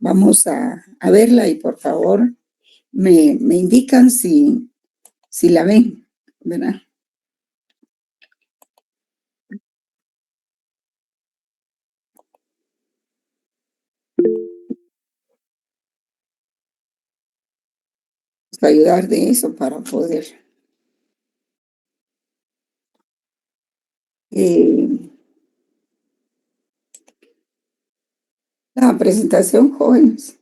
Vamos a verla y por favor me indican si la ven, ¿verdad? Ayudar de eso para poder eh, la presentación, jóvenes.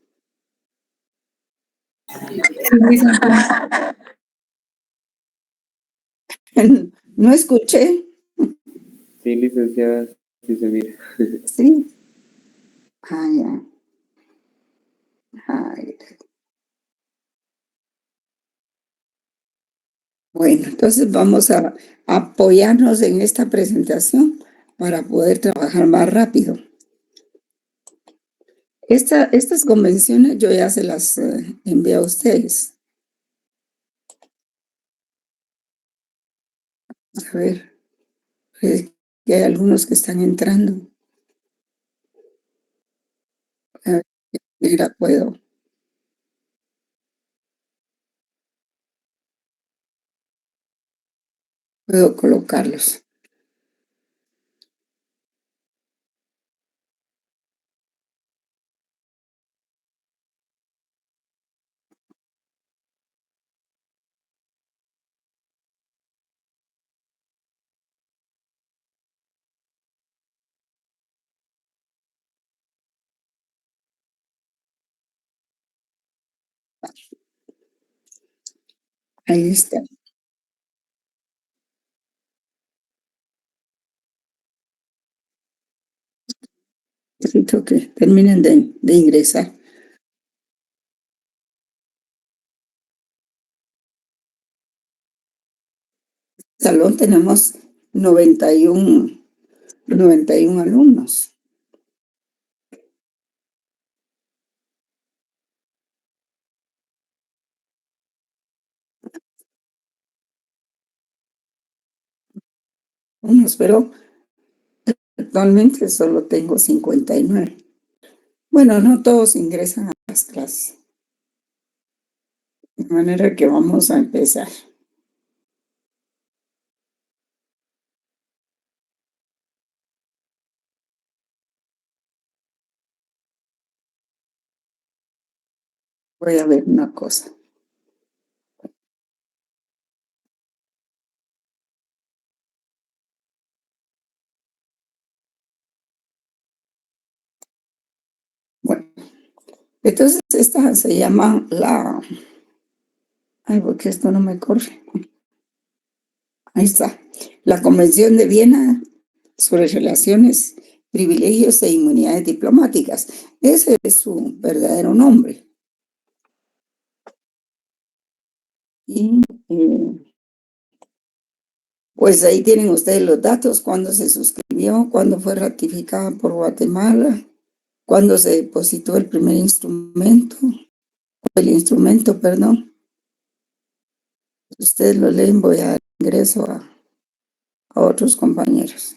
No escuché. Sí, licenciada, sí se mira. Sí. Ah, ya. Ay. Bueno, entonces vamos a apoyarnos en esta presentación para poder trabajar más rápido. Estas convenciones yo ya se las envié a ustedes. A ver, que hay algunos que están entrando. A ver, mira, puedo colocarlos. Ahí está. Necesito que terminen de ingresar. Salón tenemos 91 alumnos. Pero actualmente solo tengo 59. Bueno, no todos ingresan a las clases. De manera que vamos a empezar. Voy a ver una cosa. Bueno, entonces esta se llama la... Ay, porque esto no me corre. Ahí está. La Convención de Viena sobre Relaciones, Privilegios e Inmunidades Diplomáticas. Ese es su verdadero nombre. Y pues ahí tienen ustedes los datos, cuándo se suscribió, cuándo fue ratificada por Guatemala, cuándo se depositó el primer instrumento, perdón. Ustedes lo leen, voy a dar ingreso a otros compañeros.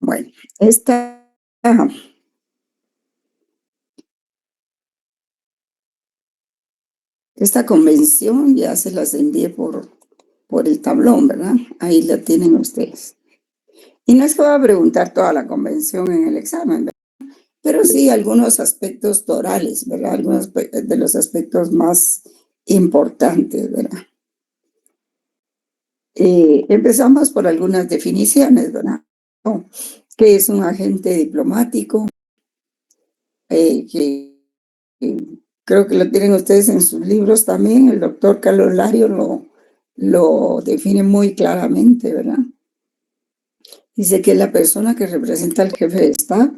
Bueno, esta convención ya se las envié por el tablón, ¿verdad? Ahí la tienen ustedes. Y no es que voy a preguntar toda la convención en el examen, ¿verdad? Pero sí algunos aspectos torales, ¿verdad? Algunos de los aspectos más importantes, ¿verdad? Empezamos por algunas definiciones, ¿verdad? que es un agente diplomático, que creo que lo tienen ustedes en sus libros también. El doctor Carlos Lario lo define muy claramente, ¿verdad? Dice que es la persona que representa al jefe de Estado,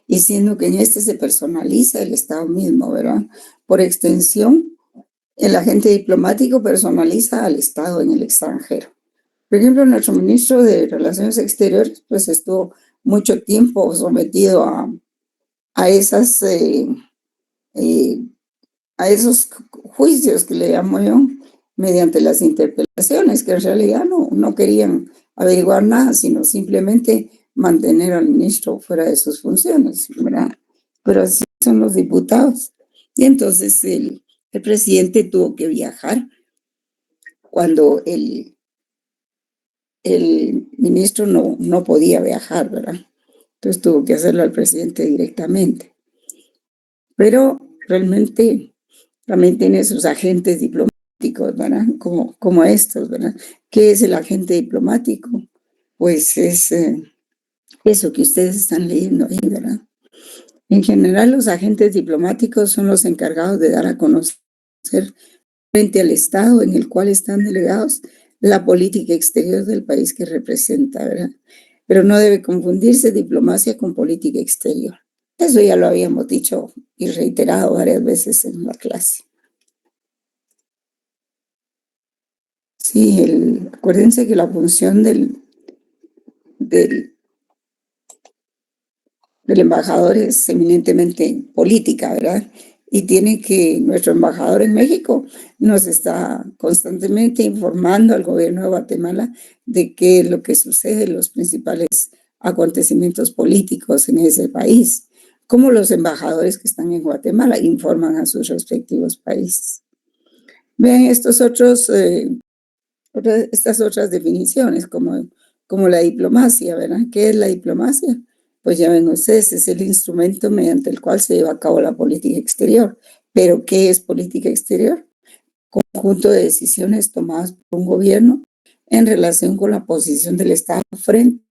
y siendo que en este se personaliza el Estado mismo, ¿verdad? Por extensión, el agente diplomático personaliza al Estado en el extranjero. Por ejemplo, nuestro ministro de Relaciones Exteriores, pues estuvo mucho tiempo sometido a esas eh, a esos juicios que le llamo yo, mediante las interpelaciones, que en realidad no querían averiguar nada, sino simplemente mantener al ministro fuera de sus funciones, ¿verdad? Pero así son los diputados. Y entonces el presidente tuvo que viajar cuando el ministro no podía viajar, ¿verdad? Entonces tuvo que hacerlo al presidente directamente. Pero realmente también tiene sus agentes diplomáticos, ¿verdad? Como estos, ¿verdad? ¿Qué es el agente diplomático? Pues es eso que ustedes están leyendo ahí, ¿verdad? En general, los agentes diplomáticos son los encargados de dar a conocer frente al Estado en el cual están delegados la política exterior del país que representa, ¿verdad? Pero no debe confundirse diplomacia con política exterior. Eso ya lo habíamos dicho y reiterado varias veces en la clase. Sí, acuérdense que la función del embajador es eminentemente política, ¿verdad? Y nuestro embajador en México nos está constantemente informando al gobierno de Guatemala de qué es lo que sucede, los principales acontecimientos políticos en ese país, como los embajadores que están en Guatemala informan a sus respectivos países. Vean estas otras definiciones, como la diplomacia, ¿verdad? ¿Qué es la diplomacia? Pues ya ven ustedes, es el instrumento mediante el cual se lleva a cabo la política exterior. ¿Pero qué es política exterior? Conjunto de decisiones tomadas por un gobierno en relación con la posición del Estado frente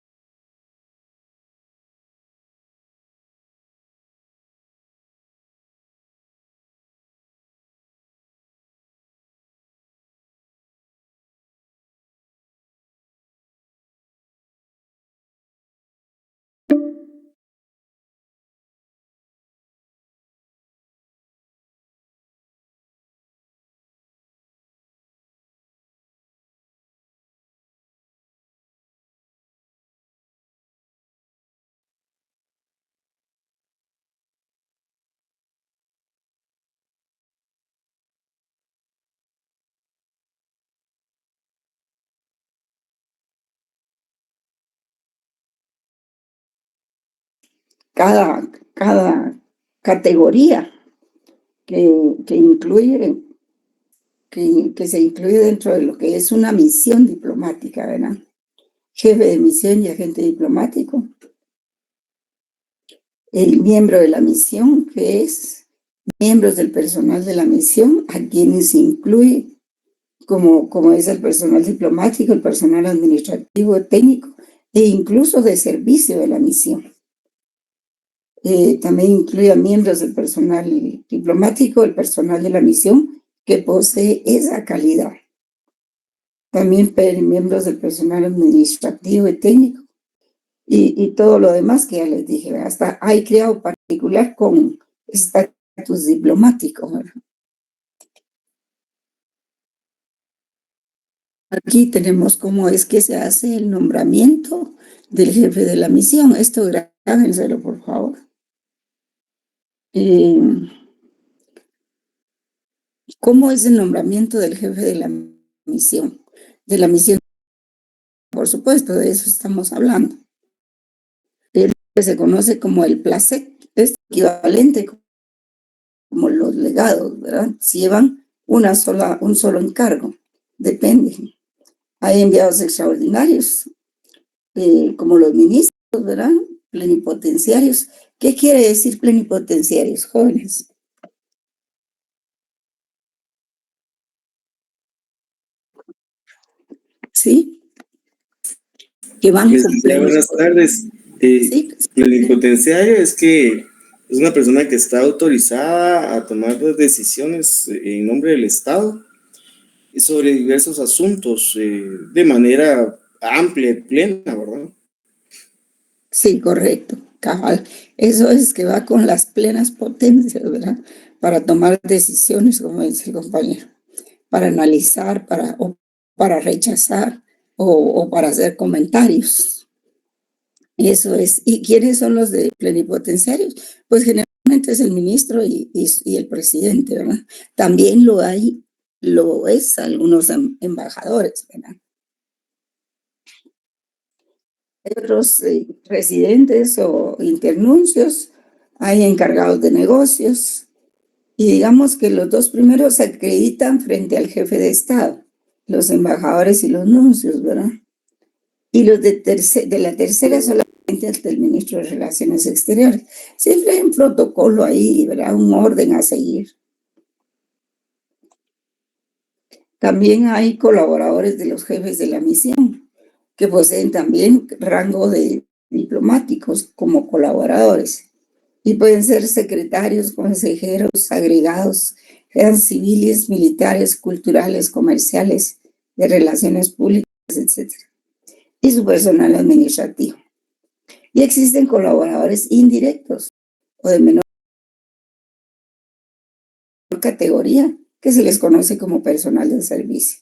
cada categoría que incluye que se incluye dentro de lo que es una misión diplomática, ¿verdad? Jefe de misión y agente diplomático, el miembro de la misión, que es miembros del personal de la misión, a quienes se incluye como es el personal diplomático, el personal administrativo, técnico e incluso de servicio de la misión. También incluye a miembros del personal diplomático, el personal de la misión que posee esa calidad. También miembros del personal administrativo y técnico y todo lo demás que ya les dije. Hasta hay creado particular con estatus diplomático, ¿verdad? Aquí tenemos cómo es que se hace el nombramiento del jefe de la misión. Esto grábenselo, por favor. ¿Cómo es el nombramiento del jefe de la misión? De la misión, por supuesto, de eso estamos hablando. El que se conoce como el placet es equivalente como los legados, ¿verdad? Si llevan un solo encargo, depende. Hay enviados extraordinarios, como los ministros, ¿verdad? Plenipotenciarios. ¿Qué quiere decir plenipotenciarios, jóvenes? ¿Sí? que van Licenciada, buenas tardes. Sí, Plenipotenciario es que es una persona que está autorizada a tomar decisiones en nombre del Estado y sobre diversos asuntos de manera amplia y plena, ¿verdad? sí, correcto, cabal. Eso es que va con las plenas potencias, ¿verdad? Para tomar decisiones, como dice el compañero, para analizar, o para rechazar o para hacer comentarios. Eso es. ¿Y quiénes son los de plenipotenciarios? Pues generalmente es el ministro y el presidente, ¿verdad? También lo es algunos embajadores, ¿verdad? Hay otros residentes o internuncios, hay encargados de negocios, y digamos que los dos primeros se acreditan frente al jefe de Estado, los embajadores y los nuncios, ¿verdad? Y los de la tercera solamente ante el ministro de Relaciones Exteriores. Siempre hay un protocolo ahí, ¿verdad? Un orden a seguir. También hay colaboradores de los jefes de la misión, que poseen también rango de diplomáticos como colaboradores. Y pueden ser secretarios, consejeros, agregados, sean civiles, militares, culturales, comerciales, de relaciones públicas, etc. Y su personal administrativo. Y existen colaboradores indirectos o de menor categoría, que se les conoce como personal de servicio.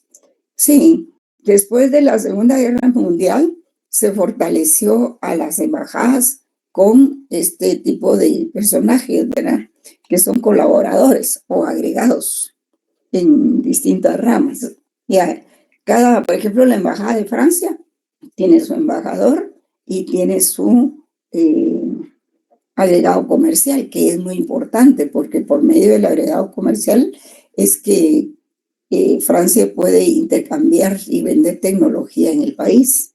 Sí, después de la Segunda Guerra Mundial se fortaleció a las embajadas con este tipo de personajes, ¿verdad? Que son colaboradores o agregados en distintas ramas. Ya, por ejemplo, la Embajada de Francia tiene su embajador y tiene su agregado comercial, que es muy importante porque por medio del agregado comercial es que Francia puede intercambiar y vender tecnología en el país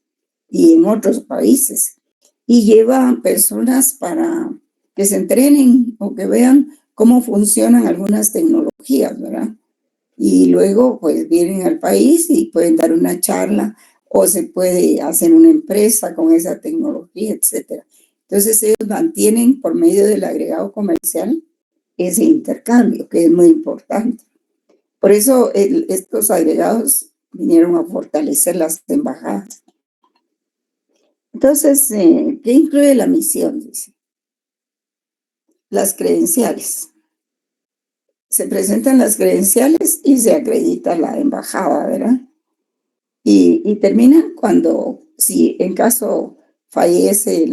y en otros países. Y lleva personas para que se entrenen o que vean cómo funcionan algunas tecnologías, ¿verdad? Y luego pues vienen al país y pueden dar una charla o se puede hacer una empresa con esa tecnología, etcétera. Entonces ellos mantienen por medio del agregado comercial ese intercambio, que es muy importante. Por eso estos agregados vinieron a fortalecer las embajadas. Entonces, ¿qué incluye la misión? Dice. Las credenciales. Se presentan las credenciales y se acredita la embajada, ¿verdad? Y terminan cuando, si en caso fallece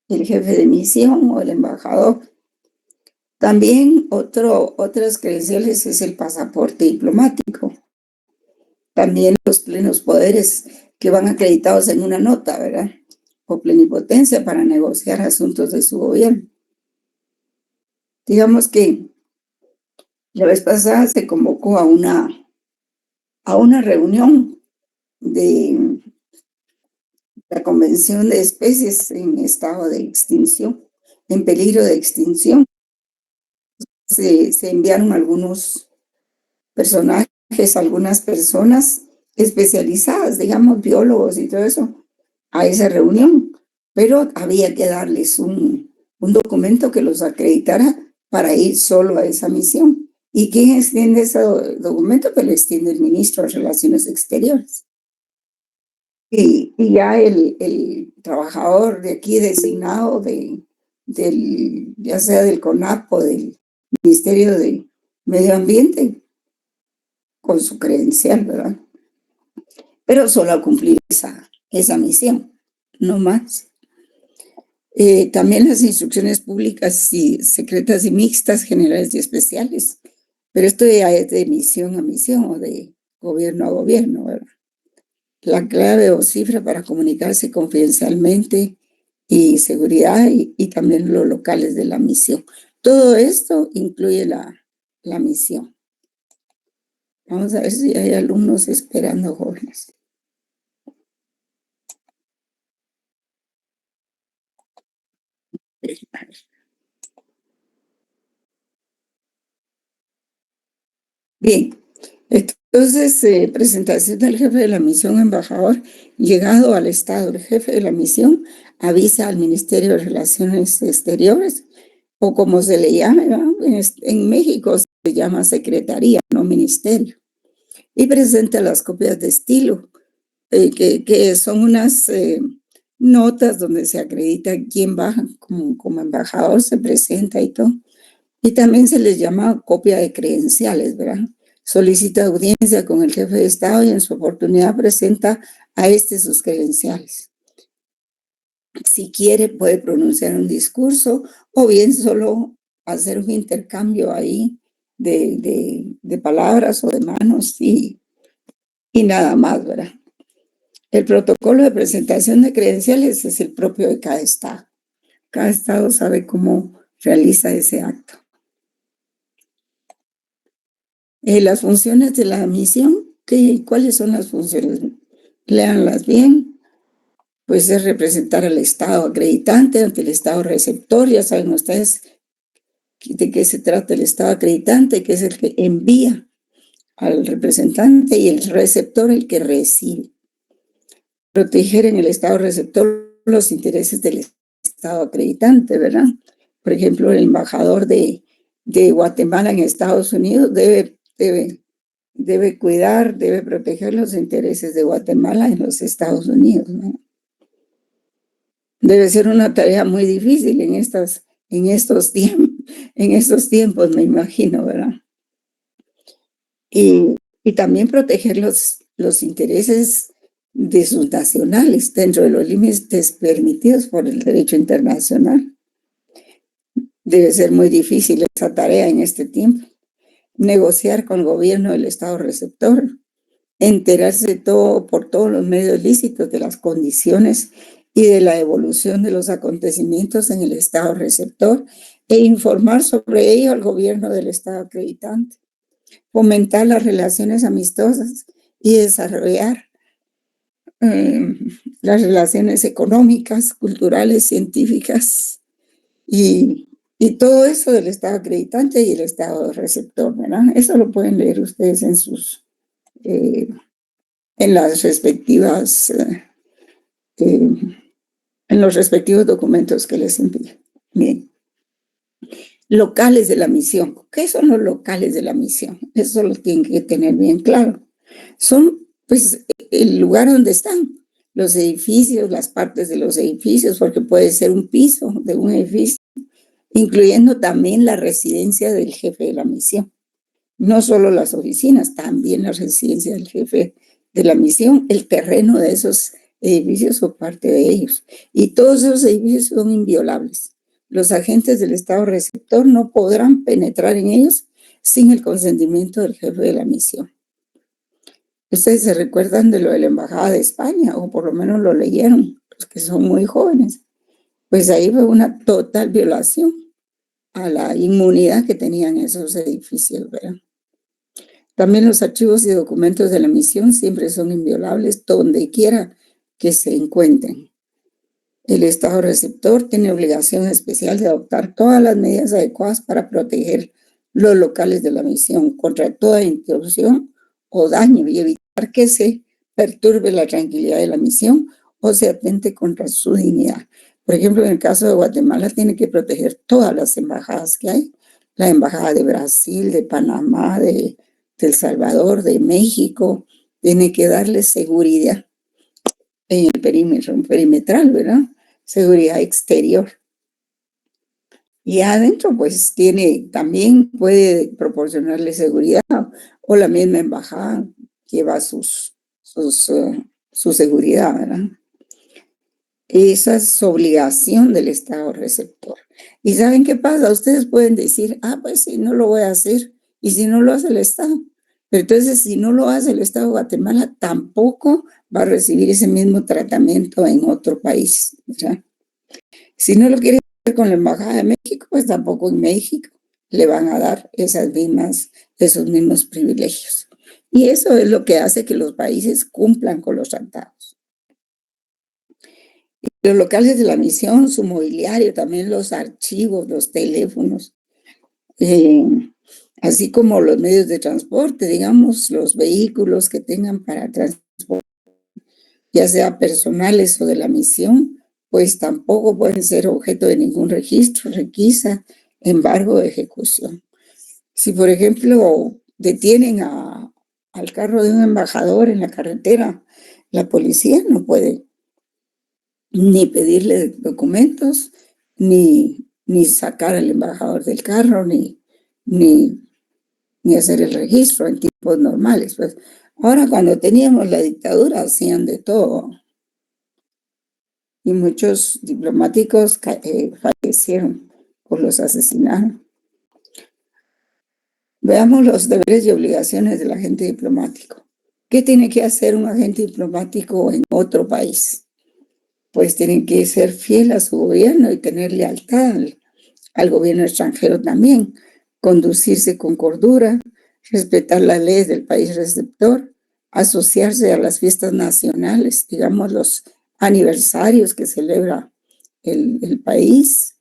el jefe de misión o el embajador. También otras credenciales es el pasaporte diplomático. También los plenos poderes que van acreditados en una nota, ¿verdad? O plenipotencia para negociar asuntos de su gobierno. Digamos que la vez pasada se convocó a una reunión de la Convención de Especies en estado de extinción, en peligro de extinción. Se enviaron algunos personajes, algunas personas especializadas, digamos, biólogos y todo eso, a esa reunión, pero había que darles un documento que los acreditara para ir solo a esa misión. ¿Y quién extiende ese documento? Pues lo extiende el ministro de Relaciones Exteriores. Y ya el trabajador de aquí designado ya sea del CONAP o del Ministerio de Medio Ambiente, con su credencial, ¿verdad? Pero solo a cumplir esa misión, no más. También las instrucciones públicas y secretas y mixtas, generales y especiales, pero esto ya es de misión a misión o de gobierno a gobierno, ¿verdad? La clave o cifra para comunicarse confidencialmente y seguridad y también los locales de la misión. Todo esto incluye la misión. Vamos a ver si hay alumnos esperando, jóvenes. Bien, Entonces, presentación del jefe de la misión, embajador. Llegado al estado, el jefe de la misión avisa al Ministerio de Relaciones Exteriores, o como se le llame, ¿no? En México se llama secretaría, no ministerio, y presenta las copias de estilo, que son unas notas donde se acredita quién va como embajador, se presenta y todo. Y también se les llama copia de credenciales, ¿verdad? Solicita audiencia con el jefe de Estado y en su oportunidad presenta a sus credenciales. Si quiere, puede pronunciar un discurso o bien solo hacer un intercambio ahí de palabras o de manos y nada más, ¿verdad? El protocolo de presentación de credenciales es el propio de cada estado. Cada estado sabe cómo realiza ese acto. Las funciones de la misión, ¿cuáles son las funciones? Léanlas bien. Pues es representar al estado acreditante ante el estado receptor. Ya saben ustedes de qué se trata el estado acreditante, que es el que envía al representante, y el receptor el que recibe. Proteger en el estado receptor los intereses del estado acreditante, ¿verdad? Por ejemplo, el embajador de Guatemala en Estados Unidos debe cuidar, debe proteger los intereses de Guatemala en los Estados Unidos, ¿no? Debe ser una tarea muy difícil en estos tiempos, me imagino, ¿verdad? Y también proteger los intereses de sus nacionales dentro de los límites permitidos por el derecho internacional. Debe ser muy difícil esa tarea en este tiempo. Negociar con el gobierno del estado receptor, enterarse por todos los medios lícitos de las condiciones y de la evolución de los acontecimientos en el estado receptor e informar sobre ello al gobierno del estado acreditante. Fomentar las relaciones amistosas y desarrollar las relaciones económicas, culturales, científicas y todo eso del estado acreditante y el estado receptor, ¿verdad? Eso lo pueden leer ustedes en las respectivas en los respectivos documentos que les envío. Bien. Locales de la misión. ¿Qué son los locales de la misión? Eso lo tienen que tener bien claro. Son, pues, el lugar donde están los edificios, las partes de los edificios, porque puede ser un piso de un edificio, incluyendo también la residencia del jefe de la misión. No solo las oficinas, también la residencia del jefe de la misión, el terreno de esos edificios o parte de ellos. Y todos esos edificios son inviolables. Los agentes del estado receptor no podrán penetrar en ellos sin el consentimiento del jefe de la misión. Ustedes se recuerdan de lo de la Embajada de España, o por lo menos lo leyeron, los que son muy jóvenes. Pues ahí fue una total violación a la inmunidad que tenían esos edificios, ¿verdad? También los archivos y documentos de la misión siempre son inviolables donde quiera que se encuentren. El estado receptor tiene obligación especial de adoptar todas las medidas adecuadas para proteger los locales de la misión contra toda interrupción o daño y evitar que se perturbe la tranquilidad de la misión o se atente contra su dignidad. Por ejemplo, en el caso de Guatemala tiene que proteger todas las embajadas que hay, la embajada de Brasil, de Panamá, de El Salvador, de México, tiene que darle seguridad en el perímetro perimetral, ¿verdad? Seguridad exterior. Y adentro, pues, también puede proporcionarle seguridad, o la misma embajada lleva su seguridad, ¿verdad? Esa es obligación del estado receptor. ¿Y saben qué pasa? Ustedes pueden decir, pues sí, no lo voy a hacer, y si no lo hace el estado. Pero entonces, si no lo hace el estado de Guatemala, tampoco va a recibir ese mismo tratamiento en otro país, ¿verdad? Si no lo quiere hacer con la Embajada de México, pues tampoco en México le van a dar esos mismos privilegios. Y eso es lo que hace que los países cumplan con los tratados. Y los locales de la misión, su mobiliario, también los archivos, los teléfonos, así como los medios de transporte, digamos, los vehículos que tengan para transporte, ya sea personales o de la misión, pues tampoco pueden ser objeto de ningún registro, requisa, embargo de ejecución. Si, por ejemplo, detienen al carro de un embajador en la carretera, la policía no puede ni pedirle documentos, ni sacar al embajador del carro, ni hacer el registro en tiempos normales. Pues ahora, cuando teníamos la dictadura, hacían de todo. Y muchos diplomáticos fallecieron o los asesinaron. Veamos los deberes y obligaciones del agente diplomático. ¿Qué tiene que hacer un agente diplomático en otro país? Pues tiene que ser fiel a su gobierno y tener lealtad al gobierno extranjero también, conducirse con cordura, respetar las leyes del país receptor, asociarse a las fiestas nacionales, digamos los aniversarios que celebra el país.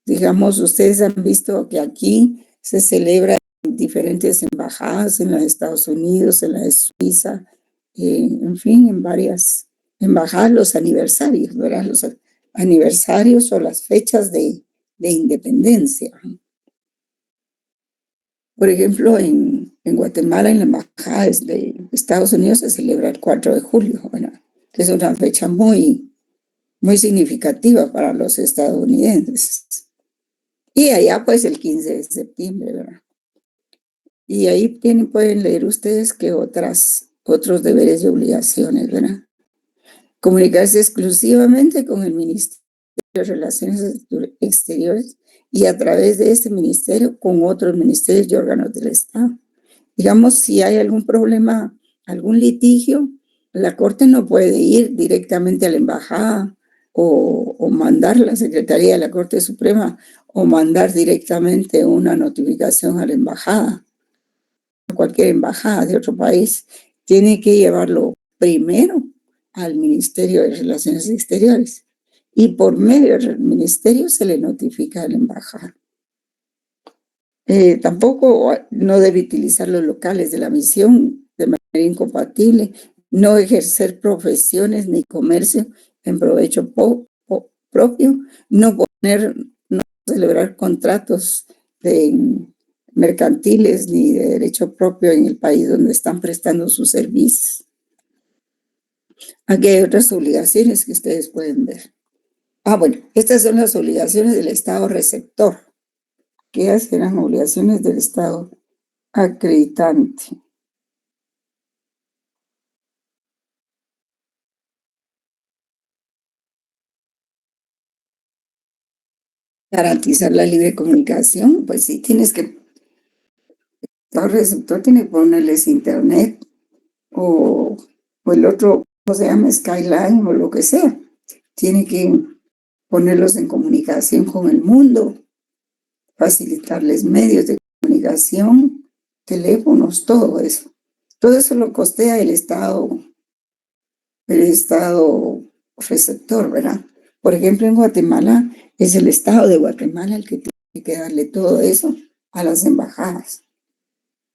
Digamos, ustedes han visto que aquí se celebra en diferentes embajadas, en los Estados Unidos, en la de Suiza, en fin, en varias embajadas, los aniversarios, ¿verdad? Los aniversarios o las fechas de independencia. Por ejemplo, en Guatemala, en la embajada de Estados Unidos se celebra el 4 de julio, ¿verdad? Que es una fecha muy, muy significativa para los estadounidenses. Y allá pues el 15 de septiembre, ¿verdad? Y ahí pueden leer ustedes que otros deberes y obligaciones, ¿verdad? Comunicarse exclusivamente con el Ministerio de Relaciones Exteriores y a través de este ministerio con otros ministerios y órganos del Estado. Digamos, si hay algún problema, algún litigio, la Corte no puede ir directamente a la embajada o mandar la Secretaría de la Corte Suprema o mandar directamente una notificación a la embajada, a cualquier embajada de otro país. Tiene que llevarlo primero al Ministerio de Relaciones Exteriores y por medio del ministerio se le notifica a la embajada. Tampoco no debe utilizar los locales de la misión de manera incompatible, no ejercer profesiones ni comercio en provecho propio, no celebrar contratos mercantiles ni de derecho propio en el país donde están prestando sus servicios. Aquí hay otras obligaciones que ustedes pueden ver. Bueno, estas son las obligaciones del Estado receptor, que serán obligaciones del Estado acreditante. Garantizar la libre comunicación, pues sí, el Estado receptor tiene que ponerles internet o el otro, ¿cómo se llama? Skyline o lo que sea. Tiene que ponerlos en comunicación con el mundo, facilitarles medios de comunicación, teléfonos, todo eso. Todo eso lo costea el Estado receptor, ¿verdad? Por ejemplo, en Guatemala es el Estado de Guatemala el que tiene que darle todo eso a las embajadas.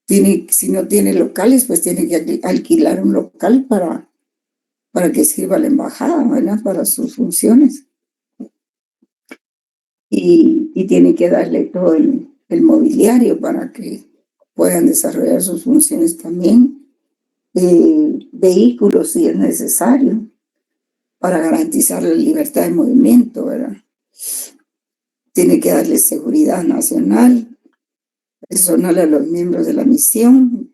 Si no tiene locales, pues tiene que alquilar un local para que sirva la embajada, ¿verdad? Para sus funciones. Y tiene que darle todo el mobiliario para que puedan desarrollar sus funciones también. Vehículos si es necesario para garantizar la libertad de movimiento, ¿verdad? Tiene que darle seguridad nacional, personal a los miembros de la misión,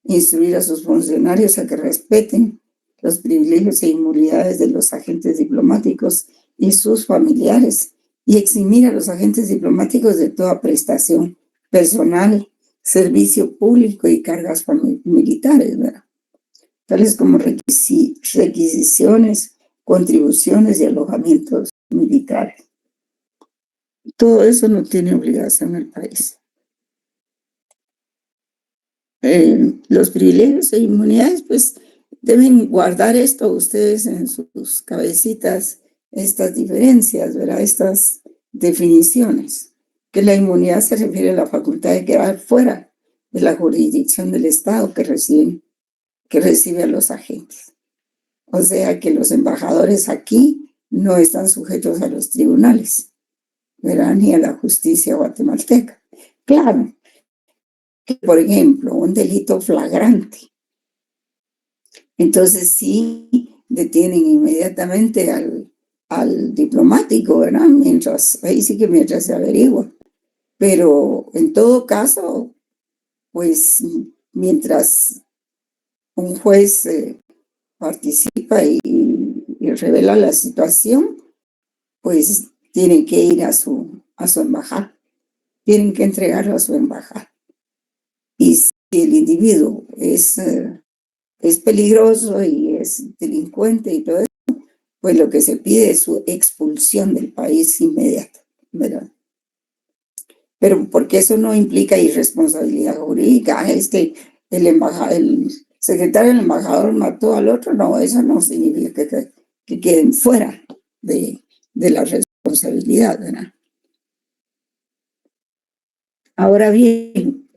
instruir a sus funcionarios a que respeten los privilegios e inmunidades de los agentes diplomáticos y sus familiares, y eximir a los agentes diplomáticos de toda prestación personal, servicio público y cargas militares, ¿verdad? Tales como requisiciones, contribuciones y alojamientos militares. Todo eso no tiene obligación el país. Los privilegios e inmunidades, pues deben guardar esto ustedes en sus cabecitas, estas diferencias, ¿verdad? Estas definiciones. Que la inmunidad se refiere a la facultad de quedar fuera de la jurisdicción del Estado que recibe a los agentes. O sea que los embajadores aquí no están sujetos a los tribunales, ¿verdad? Ni a la justicia guatemalteca. Claro, que por ejemplo, un delito flagrante. Entonces sí detienen inmediatamente al diplomático, ¿verdad? Ahí sí que mientras se averigua. Pero en todo caso, pues mientras un juez participa y revela la situación, pues tienen que ir a su embajada, tienen que entregarlo a su embajada. Y si el individuo es peligroso y es delincuente y todo eso, pues lo que se pide es su expulsión del país inmediato, ¿verdad? Pero porque eso no implica irresponsabilidad jurídica, es que el secretario del embajador mató al otro, no, eso no significa que queden fuera de la responsabilidad, ¿verdad? Ahora bien,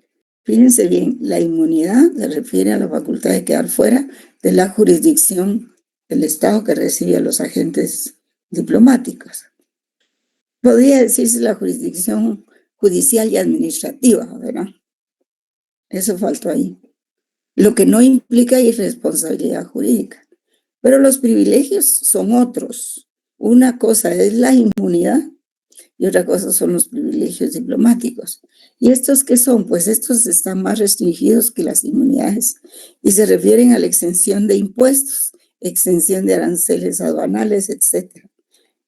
fíjense bien, la inmunidad se refiere a la facultad de quedar fuera de la jurisdicción del Estado que recibe a los agentes diplomáticos. Podría decirse la jurisdicción judicial y administrativa, ¿verdad? Eso faltó ahí. Lo que no implica irresponsabilidad jurídica. Pero los privilegios son otros. Una cosa es la inmunidad y otra cosa son los privilegios diplomáticos. ¿Y estos qué son? Pues estos están más restringidos que las inmunidades y se refieren a la exención de impuestos, exención de aranceles aduanales, etc.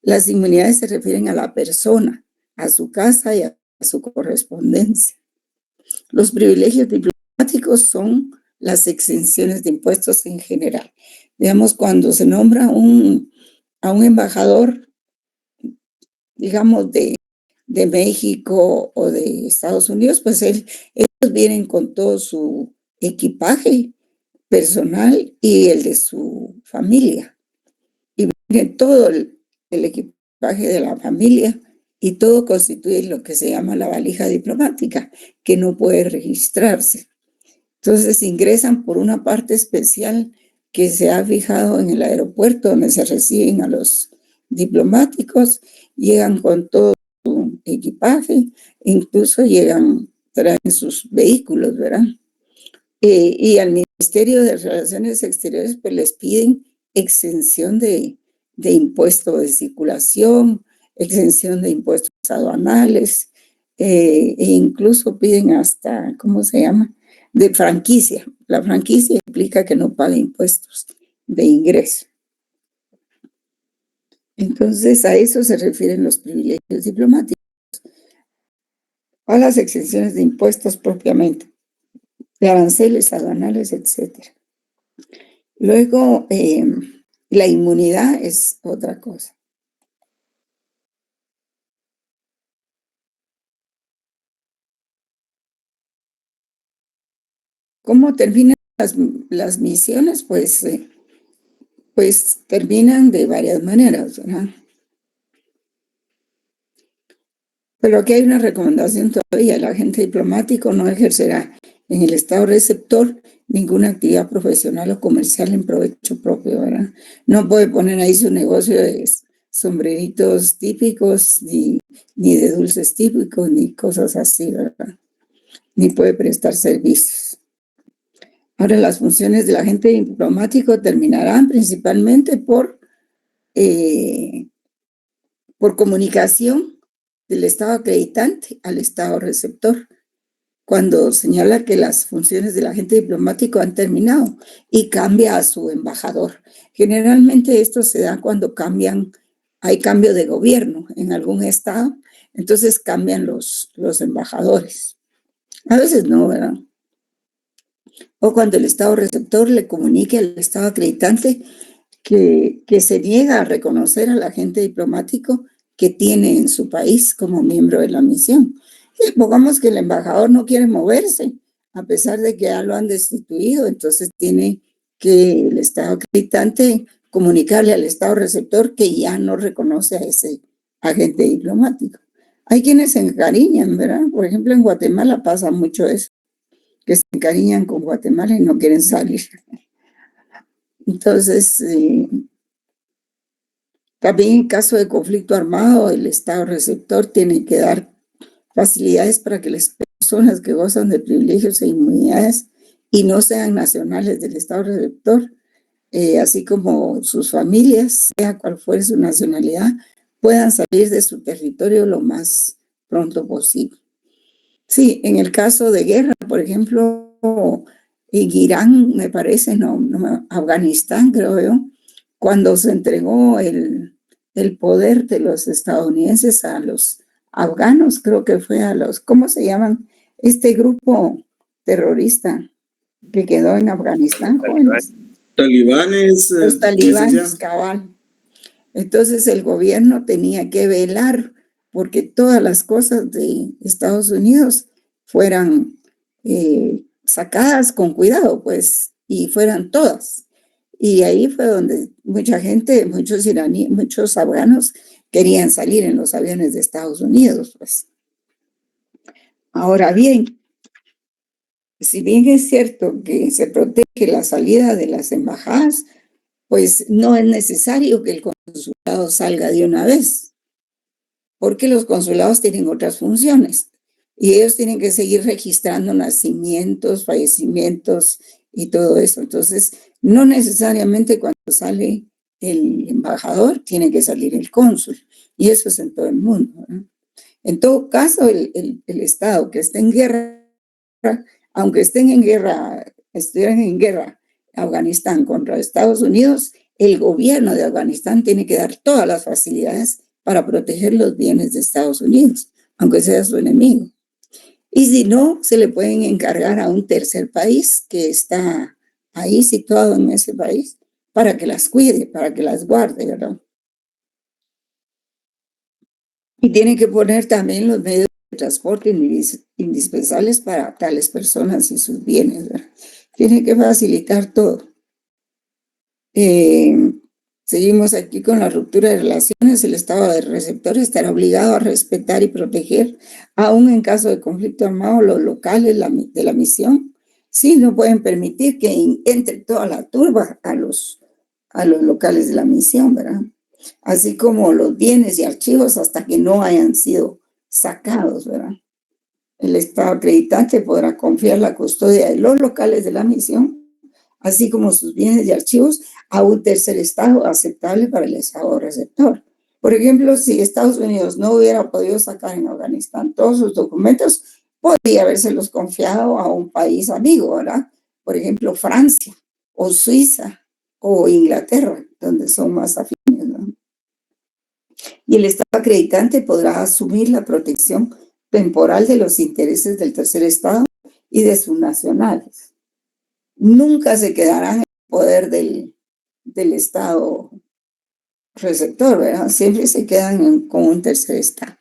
Las inmunidades se refieren a la persona, a su casa y a su correspondencia. Los privilegios diplomáticos son las exenciones de impuestos en general. Digamos, cuando se nombra a un embajador, digamos, de México o de Estados Unidos, pues ellos vienen con todo su equipaje personal y el de su familia. Y viene todo el equipaje de la familia y todo constituye lo que se llama la valija diplomática, que no puede registrarse. Entonces ingresan por una parte especial que se ha fijado en el aeropuerto donde se reciben a los diplomáticos, llegan con todo su equipaje, incluso traen sus vehículos, ¿verdad? Y al Ministerio de Relaciones Exteriores pues les piden exención de impuesto de circulación, exención de impuestos aduanales, e incluso piden hasta, ¿cómo se llama?, de franquicia. La franquicia implica que no pague impuestos de ingreso. Entonces, a eso se refieren los privilegios diplomáticos, a las exenciones de impuestos propiamente, de aranceles aduanales, etc. Luego, la inmunidad es otra cosa. ¿Cómo terminan las misiones? Pues terminan de varias maneras, ¿verdad? Pero aquí hay una recomendación todavía. El agente diplomático no ejercerá en el Estado receptor ninguna actividad profesional o comercial en provecho propio, ¿verdad? No puede poner ahí su negocio de sombreritos típicos, ni de dulces típicos, ni cosas así, ¿verdad? Ni puede prestar servicios. Ahora, las funciones del agente diplomático terminarán principalmente por comunicación del Estado acreditante al Estado receptor, cuando señala que las funciones del agente diplomático han terminado y cambia a su embajador. Generalmente esto se da cuando hay cambio de gobierno en algún estado, entonces cambian los embajadores. A veces no, ¿verdad? O cuando el Estado receptor le comunique al Estado acreditante que se niega a reconocer al agente diplomático que tiene en su país como miembro de la misión. Y supongamos que el embajador no quiere moverse, a pesar de que ya lo han destituido, entonces tiene que el Estado acreditante comunicarle al Estado receptor que ya no reconoce a ese agente diplomático. Hay quienes se encariñan, ¿verdad? Por ejemplo, en Guatemala pasa mucho eso, que se encariñan con Guatemala y no quieren salir. Entonces, también en caso de conflicto armado, el Estado receptor tiene que dar facilidades para que las personas que gozan de privilegios e inmunidades y no sean nacionales del Estado receptor, así como sus familias, sea cual fuere su nacionalidad, puedan salir de su territorio lo más pronto posible. Sí, en el caso de guerra, por ejemplo, en Irán, me parece, Afganistán, creo yo, cuando se entregó el poder de los estadounidenses a los afganos, creo que fue a los, ¿cómo se llaman? Este grupo terrorista que quedó en Afganistán, jóvenes. Talibanes, Los talibanes, cabal. Entonces el gobierno tenía que velar porque todas las cosas de Estados Unidos fueran sacadas con cuidado, pues, y fueran todas. Y ahí fue donde mucha gente, muchos iraníes, muchos afganos querían salir en los aviones de Estados Unidos, pues. Ahora bien, si bien es cierto que se protege la salida de las embajadas, pues no es necesario que el consulado salga de una vez, porque los consulados tienen otras funciones y ellos tienen que seguir registrando nacimientos, fallecimientos y todo eso. Entonces, no necesariamente cuando sale el embajador tiene que salir el cónsul, y eso es en todo el mundo, ¿no? En todo caso, el Estado que esté en guerra, aunque estuvieran en guerra Afganistán contra Estados Unidos, el gobierno de Afganistán tiene que dar todas las facilidades para proteger los bienes de Estados Unidos, aunque sea su enemigo. Y si no, se le pueden encargar a un tercer país que está ahí situado en ese país para que las cuide, para que las guarde, ¿verdad? Y tiene que poner también los medios de transporte indispensables para tales personas y sus bienes, ¿verdad? Tiene que facilitar todo. Seguimos aquí con la ruptura de relaciones. El Estado de receptor estará obligado a respetar y proteger, aún en caso de conflicto armado, los locales de la misión. Sí, no pueden permitir que entre toda la turba a los locales de la misión, ¿verdad? Así como los bienes y archivos hasta que no hayan sido sacados, ¿verdad? El Estado acreditante podrá confiar la custodia de los locales de la misión, así como sus bienes y archivos, a un tercer Estado aceptable para el Estado receptor. Por ejemplo, si Estados Unidos no hubiera podido sacar en Afganistán todos sus documentos, podría habérselos confiado a un país amigo, ¿verdad? Por ejemplo, Francia o Suiza o Inglaterra, donde son más afines, ¿no? Y el Estado acreditante podrá asumir la protección temporal de los intereses del tercer Estado y de sus nacionales. Nunca se quedarán en el poder del Estado receptor, ¿verdad? Siempre se quedan con un tercer Estado.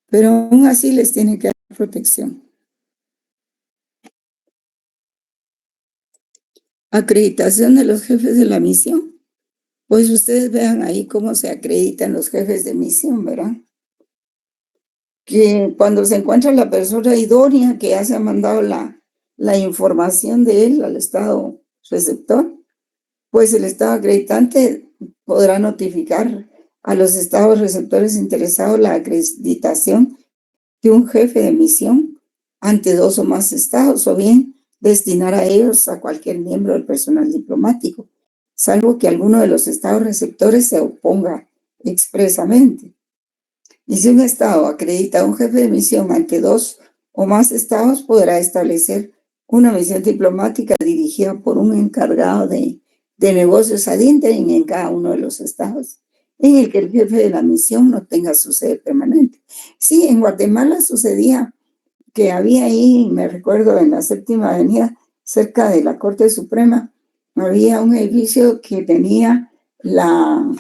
Pero aún así les tiene que dar protección. Acreditación de los jefes de la misión. Pues ustedes vean ahí cómo se acreditan los jefes de misión, ¿verdad? Que cuando se encuentra la persona idónea que ya se ha mandado la información de él al Estado receptor, pues el Estado acreditante podrá notificar a los estados receptores interesados la acreditación de un jefe de misión ante 2 o más estados, o bien destinar a ellos a cualquier miembro del personal diplomático, salvo que alguno de los estados receptores se oponga expresamente. Y si un estado acredita a un jefe de misión ante 2 o más estados, podrá establecer una misión diplomática dirigida por un encargado de negocios ad interim en cada uno de los estados, en el que el jefe de la misión no tenga su sede permanente. Sí, en Guatemala sucedía que había ahí, me recuerdo, en la 7ª Avenida, cerca de la Corte Suprema, había un edificio que tenía la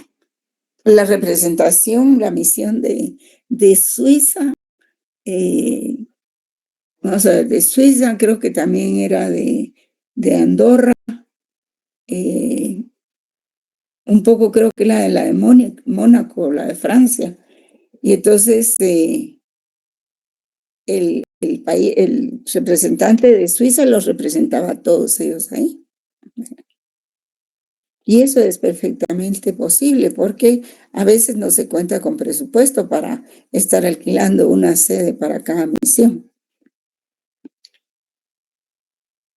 representación, la misión de Suiza, o sea, de Suiza, creo que también era de Andorra, un poco creo que la de Mónaco, la de Francia. Y entonces el el país, el representante de Suiza los representaba a todos ellos ahí. Y eso es perfectamente posible porque a veces no se cuenta con presupuesto para estar alquilando una sede para cada misión.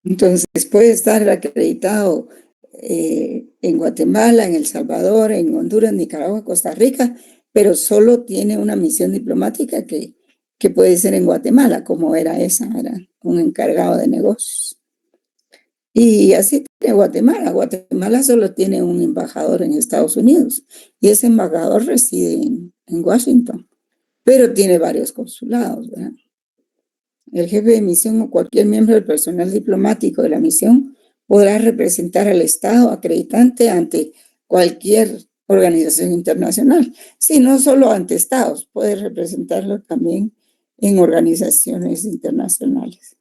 Entonces puede estar acreditado en Guatemala, en El Salvador, en Honduras, Nicaragua, Costa Rica, pero solo tiene una misión diplomática que puede ser en Guatemala, como era esa, era un encargado de negocios. Y así tiene Guatemala. Guatemala solo tiene un embajador en Estados Unidos y ese embajador reside en Washington, pero tiene varios consulados, ¿verdad? El jefe de misión o cualquier miembro del personal diplomático de la misión podrá representar al Estado acreditante ante cualquier organización internacional. Sí, no solo ante Estados, puede representarlo también en organizaciones internacionales.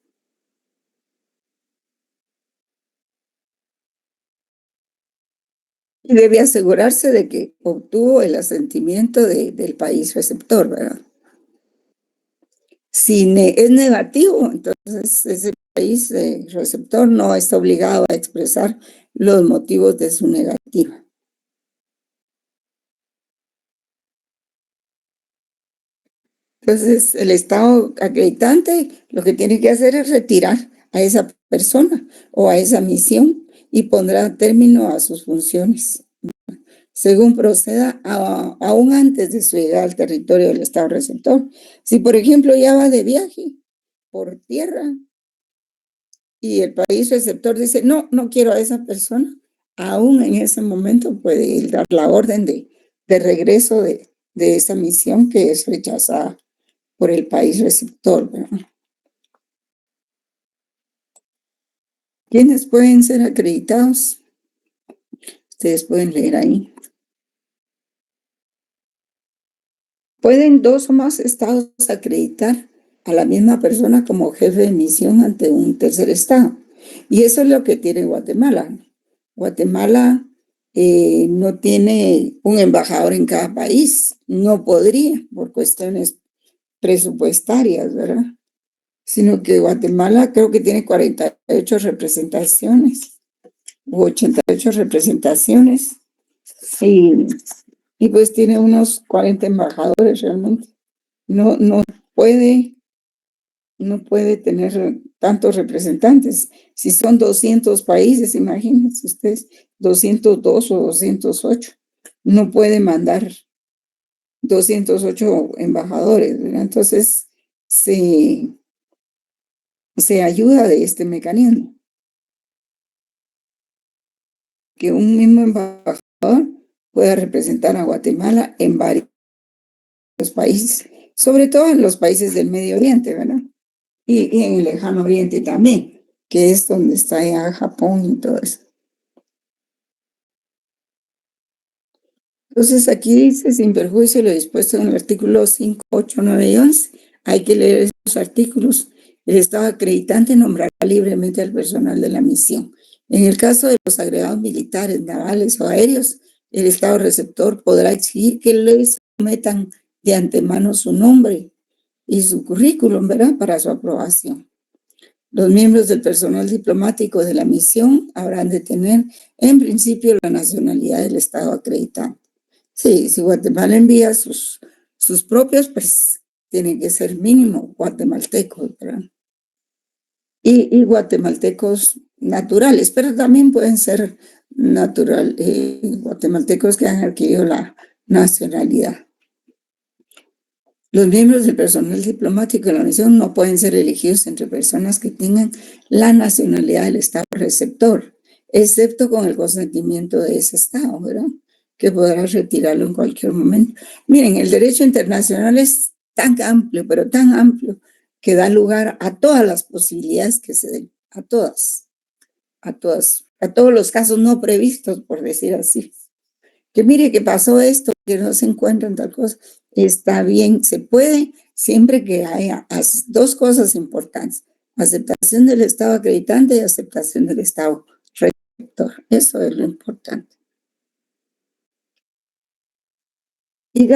Y debe asegurarse de que obtuvo el asentimiento del país receptor, ¿verdad? Si es negativo, entonces ese país receptor no está obligado a expresar los motivos de su negativa. Entonces, el Estado acreditante lo que tiene que hacer es retirar a esa persona o a esa misión y pondrá término a sus funciones, según proceda aún antes de su llegada al territorio del Estado receptor. Si, por ejemplo, ya va de viaje por tierra y el país receptor dice, no, no quiero a esa persona, aún en ese momento puede dar la orden de regreso de esa misión que es rechazada por el país receptor, ¿verdad? ¿Quiénes pueden ser acreditados? Ustedes pueden leer ahí. Pueden 2 o más estados acreditar a la misma persona como jefe de misión ante un tercer estado. Y eso es lo que tiene Guatemala. Guatemala no tiene un embajador en cada país. No podría por cuestiones presupuestarias, ¿verdad? Sino que Guatemala creo que tiene 48 representaciones u 88 representaciones y pues tiene unos 40 embajadores realmente. No puede tener tantos representantes. Si son 200 países, imagínense ustedes, 202 o 208. No puede mandar 208 embajadores, ¿verdad? Entonces se ayuda de este mecanismo. Que un mismo embajador pueda representar a Guatemala en varios países, sobre todo en los países del Medio Oriente, ¿verdad? Y en el Lejano Oriente también, que es donde está ya Japón y todo eso. Entonces aquí dice, sin perjuicio de lo dispuesto en el artículo 5, 8, 9 y 11, hay que leer esos artículos. El Estado acreditante nombrará libremente al personal de la misión. En el caso de los agregados militares, navales o aéreos, el Estado receptor podrá exigir que les sometan de antemano su nombre y su currículum, ¿verdad?, para su aprobación. Los miembros del personal diplomático de la misión habrán de tener, en principio, la nacionalidad del Estado acreditante. Sí, si Guatemala envía sus propios, pues tienen que ser mínimo guatemaltecos, ¿verdad? Y guatemaltecos naturales, pero también pueden ser guatemaltecos que han adquirido la nacionalidad. Los miembros del personal diplomático de la misión no pueden ser elegidos entre personas que tengan la nacionalidad del Estado receptor, excepto con el consentimiento de ese Estado, ¿verdad?, que podrá retirarlo en cualquier momento. Miren, el derecho internacional es tan amplio, pero tan amplio, que da lugar a todas las posibilidades que se den, a todos los casos no previstos, por decir así. Que mire que pasó esto, que no se encuentran tal cosa, está bien, se puede, siempre que haya 2 cosas importantes: aceptación del Estado acreditante y aceptación del Estado receptor. Eso es lo importante. Y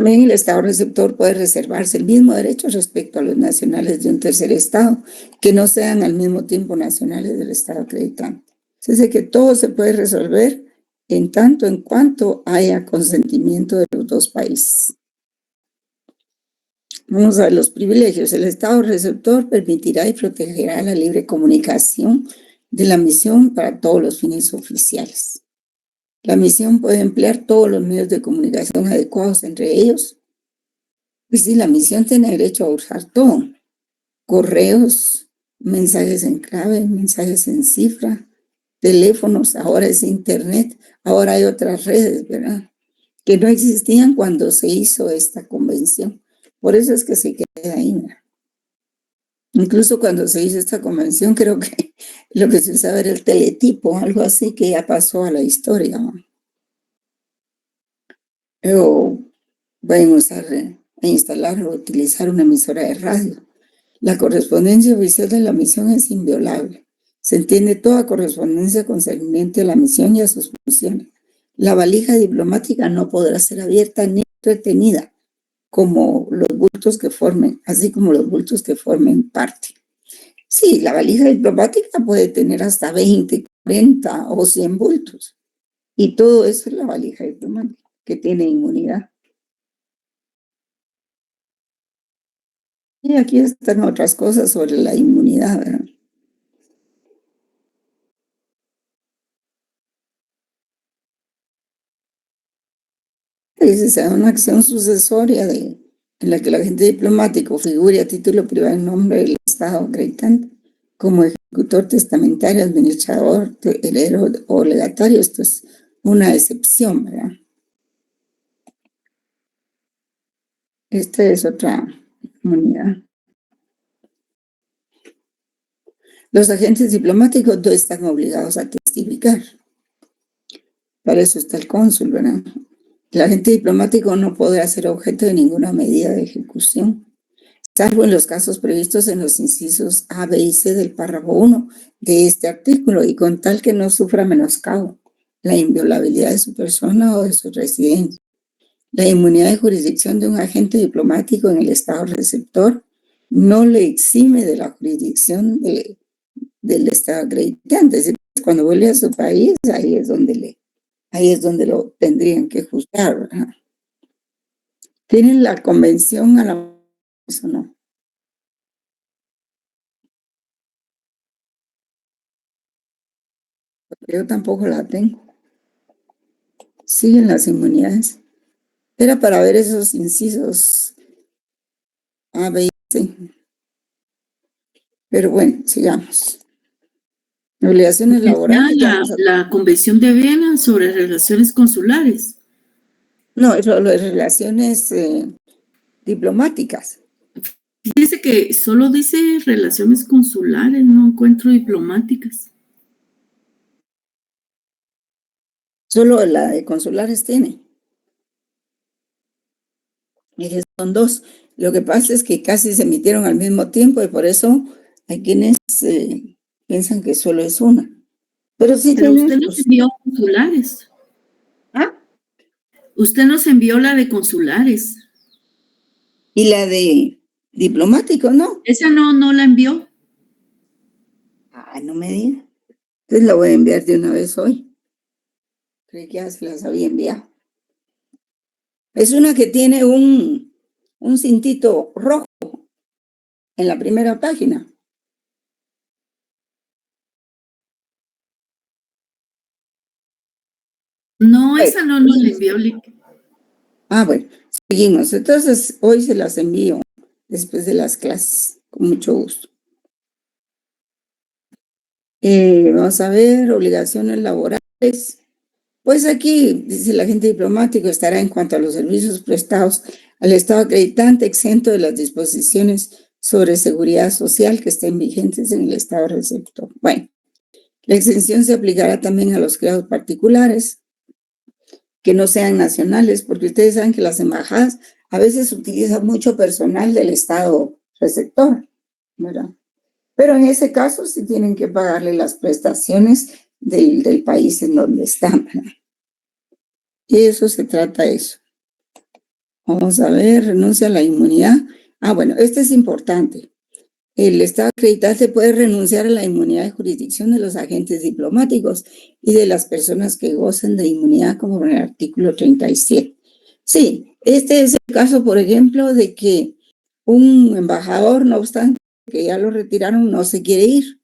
También el Estado receptor puede reservarse el mismo derecho respecto a los nacionales de un tercer Estado, que no sean al mismo tiempo nacionales del Estado acreditante. Es decir, que todo se puede resolver en tanto en cuanto haya consentimiento de los dos países. Vamos a ver los privilegios. El Estado receptor permitirá y protegerá la libre comunicación de la misión para todos los fines oficiales. La misión puede emplear todos los medios de comunicación adecuados, entre ellos. Pues sí, la misión tiene derecho a usar todo. Correos, mensajes en clave, mensajes en cifra, teléfonos, ahora es internet, ahora hay otras redes, ¿verdad? Que no existían cuando se hizo esta convención. Por eso es que se queda ahí, ¿verdad? Incluso cuando se hizo esta convención, creo que lo que se usaba era el teletipo, algo así que ya pasó a la historia, ¿no? O pueden usar e instalar o utilizar una emisora de radio. La correspondencia oficial de la misión es inviolable. Se entiende toda correspondencia concerniente a la misión y a sus funciones. La valija diplomática no podrá ser abierta ni retenida, como los bultos que formen, así como los bultos que formen parte. Sí, la valija diplomática puede tener hasta 20, 40 o 100 bultos. Y todo eso es la valija diplomática, que tiene inmunidad. Y aquí están otras cosas sobre la inmunidad, ¿verdad? Dice, sea una acción sucesoria en la que el agente diplomático figure a título privado en nombre del Estado acreditante como ejecutor testamentario, administrador, heredero o legatario. Esto es una excepción, ¿verdad? Esta es otra inmunidad. Los agentes diplomáticos no están obligados a testificar. Para eso está el cónsul, ¿verdad? El agente diplomático no podrá ser objeto de ninguna medida de ejecución, salvo en los casos previstos en los incisos A, B y C del párrafo 1 de este artículo, y con tal que no sufra menoscabo la inviolabilidad de su persona o de su residencia. La inmunidad de jurisdicción de un agente diplomático en el Estado receptor no le exime de la jurisdicción del Estado acreditante. Es decir, cuando vuelve a su país, ahí es donde lo tendrían que juzgar, ¿verdad? ¿Tienen la convención a la eso no? Yo tampoco la tengo. Siguen las inmunidades. Era para ver esos incisos A, B y C. Pero bueno, sigamos. Obligaciones laborales. La Convención de Viena sobre relaciones consulares. No, eso lo de relaciones diplomáticas. Dice que solo dice relaciones consulares, no encuentro diplomáticas. Solo la de consulares tiene. Mire, son dos. Lo que pasa es que casi se emitieron al mismo tiempo y por eso hay quienes piensan que solo es una. Pero sí Pero tiene. usted nos envió consulares. ¿Ah? Usted nos envió la de consulares. Y la de diplomático, ¿no? Esa no la envió. Ah, no me diga. Entonces la voy a enviar de una vez hoy. Creí que ya se las había enviado. Es una que tiene un cintito rojo en la primera página. No, esa no nos la envió. Ah, bueno, seguimos. Entonces, hoy se las envío después de las clases, con mucho gusto. Vamos a ver, obligaciones laborales. Pues aquí, dice el agente diplomático, estará en cuanto a los servicios prestados al Estado acreditante exento de las disposiciones sobre seguridad social que estén vigentes en el Estado receptor. Bueno, la exención se aplicará también a los criados particulares que no sean nacionales, porque ustedes saben que las embajadas a veces utilizan mucho personal del Estado receptor, ¿verdad? Pero en ese caso sí tienen que pagarle las prestaciones del país en donde están, ¿verdad? Y eso se trata de eso. Vamos a ver, renuncia a la inmunidad. Ah, bueno, este es importante. El Estado acreditante puede renunciar a la inmunidad de jurisdicción de los agentes diplomáticos y de las personas que gocen de inmunidad, como en el artículo 37. Sí, este es el caso, por ejemplo, de que un embajador, no obstante que ya lo retiraron, no se quiere ir,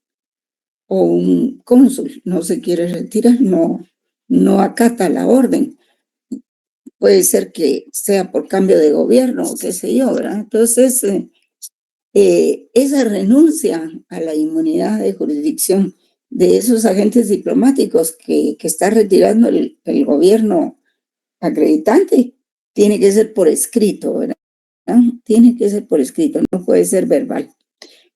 o un cónsul no se quiere retirar, no acata la orden. Puede ser que sea por cambio de gobierno o qué sé yo, ¿verdad? Entonces, esa renuncia a la inmunidad de jurisdicción de esos agentes diplomáticos que está retirando el gobierno acreditante tiene que ser por escrito, ¿verdad? Tiene que ser por escrito, no puede ser verbal.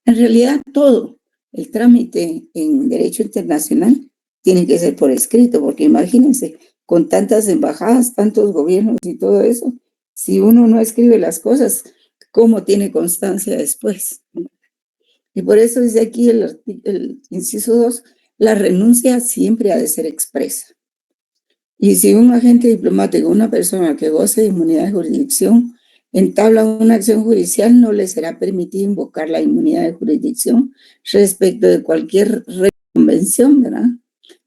En realidad, todo el trámite en derecho internacional tiene que ser por escrito, porque imagínense, con tantas embajadas, tantos gobiernos y todo eso, si uno no escribe las cosas, ¿cómo tiene constancia después? Y por eso dice aquí el inciso 2, la renuncia siempre ha de ser expresa. Y si un agente diplomático, una persona que goce de inmunidad de jurisdicción, entabla una acción judicial, no le será permitido invocar la inmunidad de jurisdicción respecto de cualquier reconvención, ¿verdad?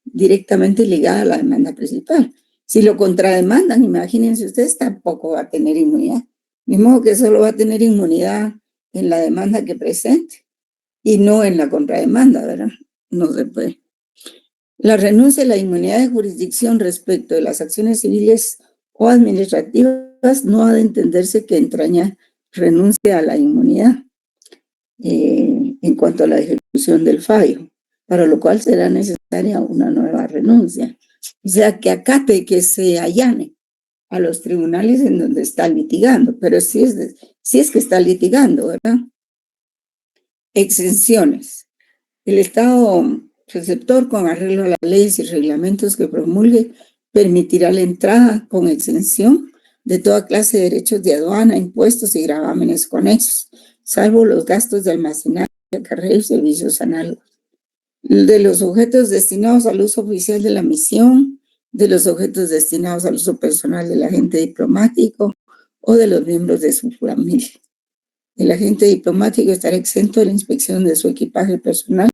Directamente ligada a la demanda principal. Si lo contrademandan, imagínense ustedes, tampoco va a tener inmunidad. De modo que solo va a tener inmunidad en la demanda que presente y no en la contrademanda, ¿verdad? No se puede. La renuncia a la inmunidad de jurisdicción respecto de las acciones civiles o administrativas no ha de entenderse que entraña renuncia a la inmunidad en cuanto a la ejecución del fallo, para lo cual será necesaria una nueva renuncia. O sea, que acate, que se allane a los tribunales en donde está litigando, pero si es que está litigando, ¿verdad? Exenciones. El Estado receptor, con arreglo a las leyes y reglamentos que promulgue, permitirá la entrada con exención de toda clase de derechos de aduana, impuestos y gravámenes conexos, salvo los gastos de almacenaje, acarreo y servicios análogos. De los objetos destinados al uso oficial de la misión, de los objetos destinados al uso personal del agente diplomático o de los miembros de su familia. El agente diplomático estará exento de la inspección de su equipaje personal,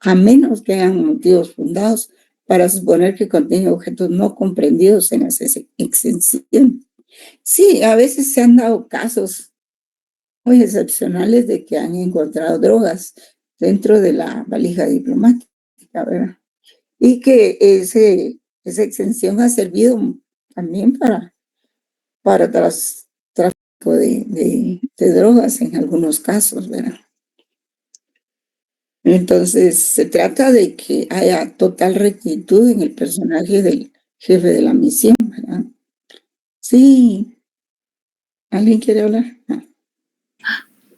a menos que hayan motivos fundados para suponer que contiene objetos no comprendidos en las exenciones. Sí, a veces se han dado casos muy excepcionales de que han encontrado drogas dentro de la valija diplomática, ¿verdad? Y que esa exención ha servido también para tráfico de drogas en algunos casos, ¿verdad? Entonces, se trata de que haya total rectitud en el personaje del jefe de la misión, ¿verdad? Sí. ¿Alguien quiere hablar? Ah.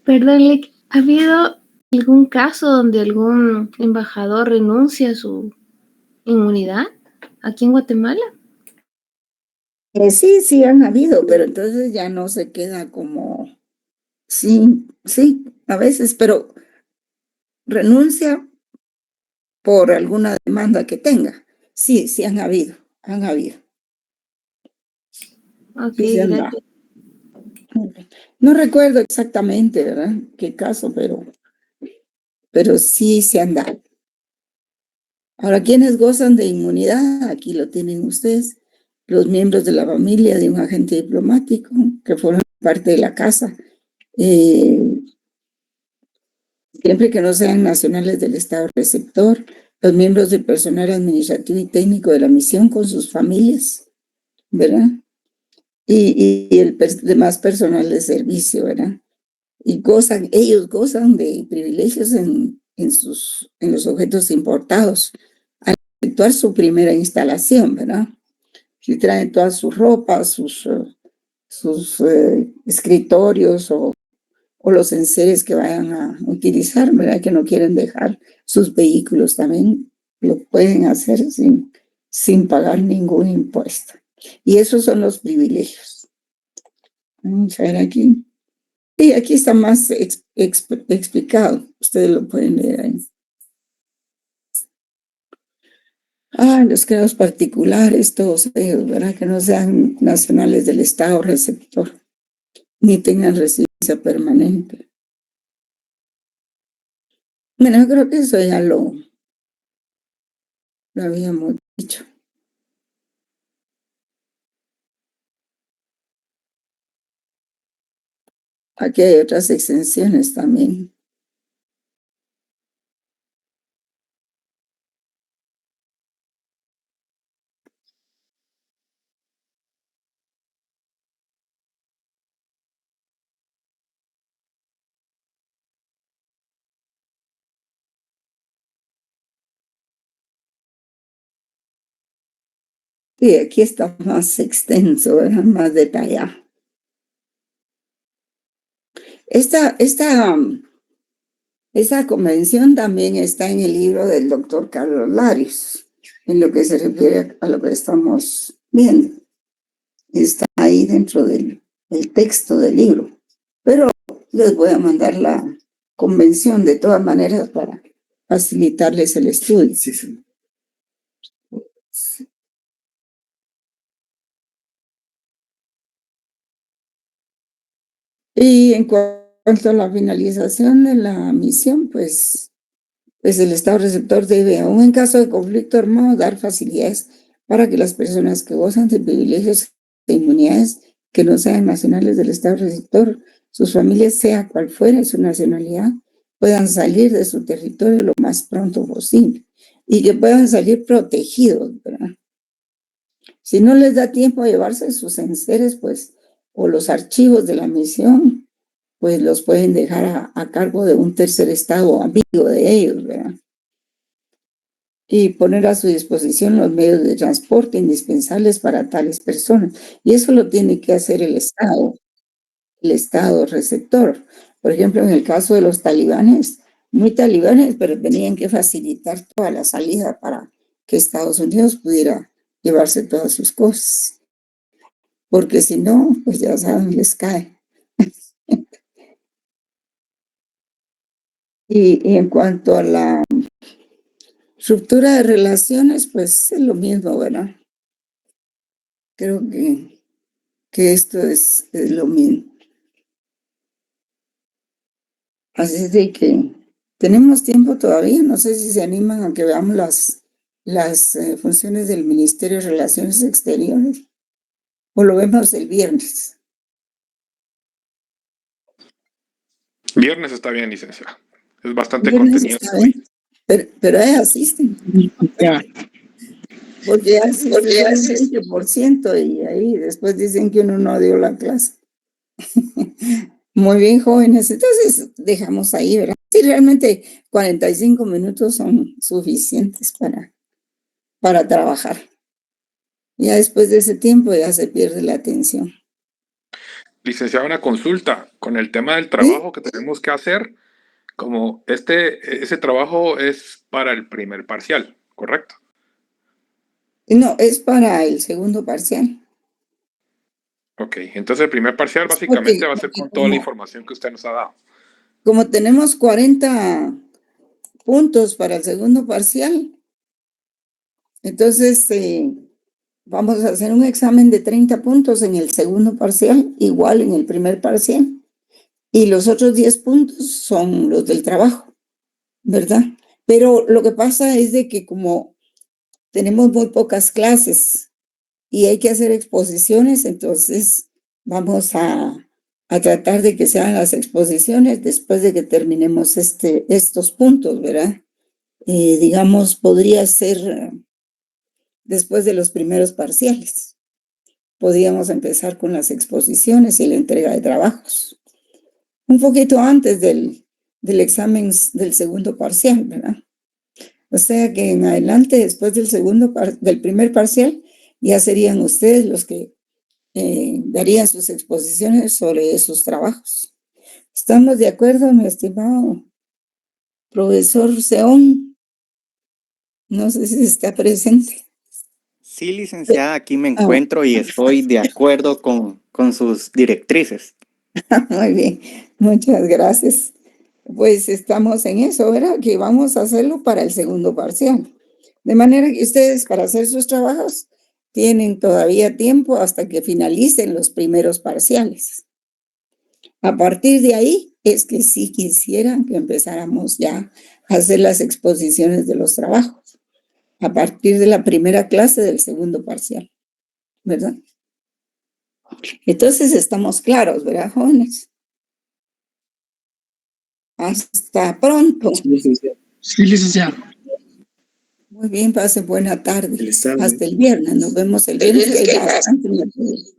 Perdón, ¿ha habido algún caso donde algún embajador renuncia a su inmunidad aquí en Guatemala? Sí han habido, pero entonces ya no se queda como, sí, a veces, pero renuncia por alguna demanda que tenga. Sí han habido. Ok, Sí se han dado. gracias. No recuerdo exactamente, ¿verdad? Qué caso, pero sí se han dado. Ahora, ¿quiénes gozan de inmunidad? Aquí lo tienen ustedes. Los miembros de la familia de un agente diplomático que forman parte de la casa, siempre que no sean nacionales del Estado receptor, los miembros del personal administrativo y técnico de la misión con sus familias, ¿verdad? Y el demás personal de servicio, ¿verdad? Y ellos gozan de privilegios en los objetos importados al efectuar su primera instalación, ¿verdad? Si traen todas sus ropas, sus escritorios o los enseres que vayan a utilizar, ¿verdad? Que no quieren dejar sus vehículos, también lo pueden hacer sin pagar ningún impuesto. Y esos son los privilegios. Vamos a ver aquí. Sí, aquí está más explicado. Ustedes lo pueden leer ahí. Los creados particulares, todos ellos, ¿verdad? Que no sean nacionales del Estado receptor. ni tengan residencia permanente. Bueno, yo creo que eso ya lo habíamos dicho. Aquí hay otras exenciones también. Sí, aquí está más extenso, ¿verdad? Más detallado. Esta convención también está en el libro del doctor Carlos Larios, en lo que se refiere a lo que estamos viendo. Está ahí dentro del texto del libro. Pero les voy a mandar la convención de todas maneras para facilitarles el estudio. Sí, sí. Y en cuanto a la finalización de la misión, pues el Estado receptor debe, aún en caso de conflicto armado, dar facilidades para que las personas que gozan de privilegios e inmunidades que no sean nacionales del Estado receptor, sus familias, sea cual fuera su nacionalidad, puedan salir de su territorio lo más pronto posible y que puedan salir protegidos, ¿verdad? Si no les da tiempo a llevarse sus enseres, pues, o los archivos de la misión, pues los pueden dejar a cargo de un tercer estado amigo de ellos, ¿verdad? Y poner a su disposición los medios de transporte indispensables para tales personas. Y eso lo tiene que hacer el Estado receptor. Por ejemplo, en el caso de los talibanes, muy talibanes, pero tenían que facilitar toda la salida para que Estados Unidos pudiera llevarse todas sus cosas. Porque si no, pues ya saben, les cae. Y en cuanto a la ruptura de relaciones, pues es lo mismo, ¿verdad? Creo que esto es lo mismo. Así de que tenemos tiempo todavía. No sé si se animan a que veamos las funciones del Ministerio de Relaciones Exteriores o lo vemos el viernes. Viernes está bien, licenciada. Es bastante Viernes contenido. está bien, pero ahí asisten. Porque asisten un 20% y ahí después dicen que uno no dio la clase. Muy bien, jóvenes. Entonces dejamos ahí, ¿verdad? Sí, realmente 45 minutos son suficientes para trabajar. Ya después de ese tiempo ya se pierde la atención. Licenciada, una consulta con el tema del trabajo que tenemos que hacer. Como ese trabajo es para el primer parcial, ¿correcto? No, es para el segundo parcial. Ok, entonces el primer parcial Es básicamente porque va a ser con toda la información que usted nos ha dado. como tenemos 40 puntos para el segundo parcial, entonces vamos a hacer un examen de 30 puntos en el segundo parcial, igual en el primer parcial, y los otros 10 puntos son los del trabajo, ¿verdad? Pero lo que pasa es de que como tenemos muy pocas clases y hay que hacer exposiciones, entonces vamos a tratar de que sean las exposiciones después de que terminemos estos puntos, ¿verdad? Digamos, podría ser después de los primeros parciales. Podríamos empezar con las exposiciones y la entrega de trabajos. Un poquito antes del examen del segundo parcial, ¿verdad? O sea que en adelante, después del primer parcial, ya serían ustedes los que darían sus exposiciones sobre esos trabajos. ¿Estamos de acuerdo, mi estimado profesor Seón? No sé si está presente. Sí, licenciada, aquí me encuentro y estoy de acuerdo con sus directrices. Muy bien, muchas gracias. Pues estamos en eso, ¿verdad? Que vamos a hacerlo para el segundo parcial. De manera que ustedes, para hacer sus trabajos, tienen todavía tiempo hasta que finalicen los primeros parciales. A partir de ahí es que sí quisieran que empezáramos ya a hacer las exposiciones de los trabajos, a partir de la primera clase del segundo parcial, ¿verdad? Entonces estamos claros, ¿verdad, jóvenes? Hasta pronto. Sí, licenciada. Sí, licenciada. Muy bien, pase buena tarde. El Estado. Hasta el viernes. Nos vemos el viernes, que hay bastante material.